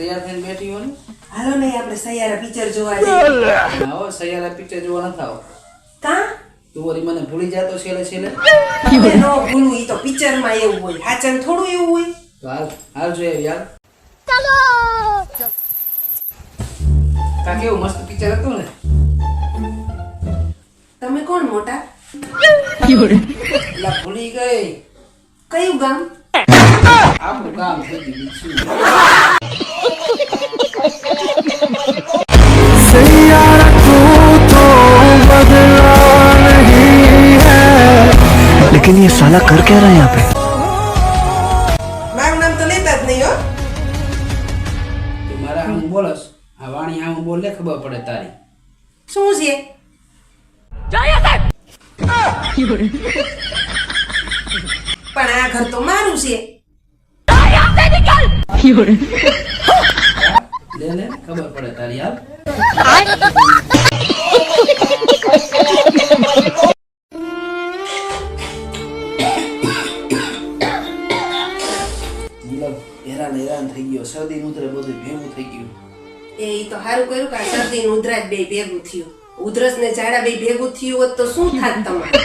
તૈયાર થઈને બેઠી હો ને હાલો ને આપણે સૈયારા પિક્ચર જોવા જઈએ. આવો સૈયારા પિક્ચર જોવા ન થાવ કા તું વળી મને ભૂલી જાતો છેલ્લે છેલ્લે હવે નો ભૂલું, ઈ તો પિક્ચર માં એવું હોય, હાચન થોડું એવું હોય. તો હાલ જોઈએ યાર કા કેવું મસ્ત પિક્ચર હતું ને. તમે કોણ મોટા? એટલે ભૂલી ગઈ કયું ગામ? આપણું કામ થઈ ગયું બીજું શું? लेकिन ये साला कर क्या रहा है यहाँ पे? મારું નામ તો લેતા જ નહીં હો. તું મારા આમ બોલસ આ વાણી આમ બોલે ખબર પડે તારી. શું છે? પણ આ ઘર તો મારું છે. લે લે ખબર પડે તારી હાલ. હેરાન થઈ ગયો, શરદી ઉધરે બધું ભેગું થઈ ગયું. ઈ તો સારું કર્યું કે આ શરદી ને ઉધરસ બે ભેગું થયું. ઉધરસ ને ઝાડા બે ભેગું થયું હોત તો શું થાત તમારે?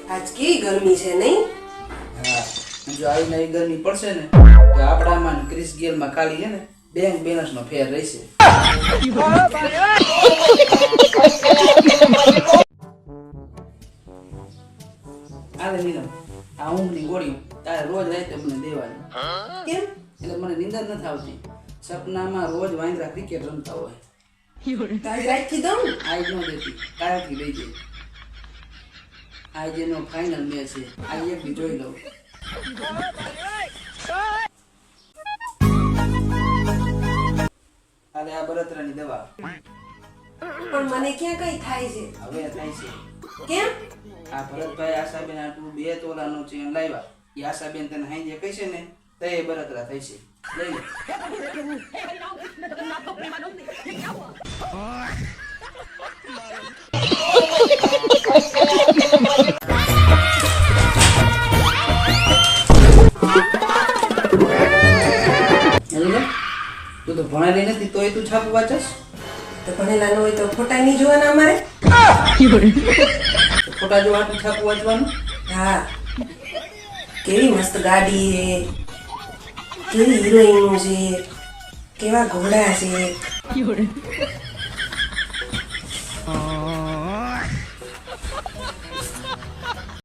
આજ કેવી ગરમી છે નહીં? હા જો આવી નવી ગરમી પડશે ને તો આપણામાં ને ક્રિસ ગેલમાં ખાલી છે ને બેંક બેલેન્સ નો ફેર રહેશે. આલે નીલમ આ ઊંઘની ગોળી તારે રોજ રાતે મને દેવાની. કેમ? એટલે મને નીંદર નથી આવતી. સપનામાં રોજ વાંદરા ક્રિકેટ રમતા હોય. તાજ રાખી દઉં ને? આજ નો દેતી કાલથી લઈ જઈ. આજે એનો ફાઇનલ મેચ છે, આજે એક બી જોઈ લઉં. આલે આ બળતરાની દવા પણ મને ક્યાં કઈ થાય છે? હવે થાય છે. કેમ? આ ભરતભાઈ આશાબેન આટલું 2 તોલાનો ચેન લાવ્યા. એ આશાબેન તને હાંજે કહેશે ને તો એ બળતરા થઈ છે. લઈ લે. તું તો ભણેલી નથી તોય તું છાપું વાંચસ? તો ભણેલા ન હોય તો ફોટા નહીં જોવાના અમારે? ખોટા જોવા તું છાપું વાંચવાનું? હા, કેવી મસ્ત ગાડી છે, કેવી હિરોઈન છે, કેવા ઘોડા છે.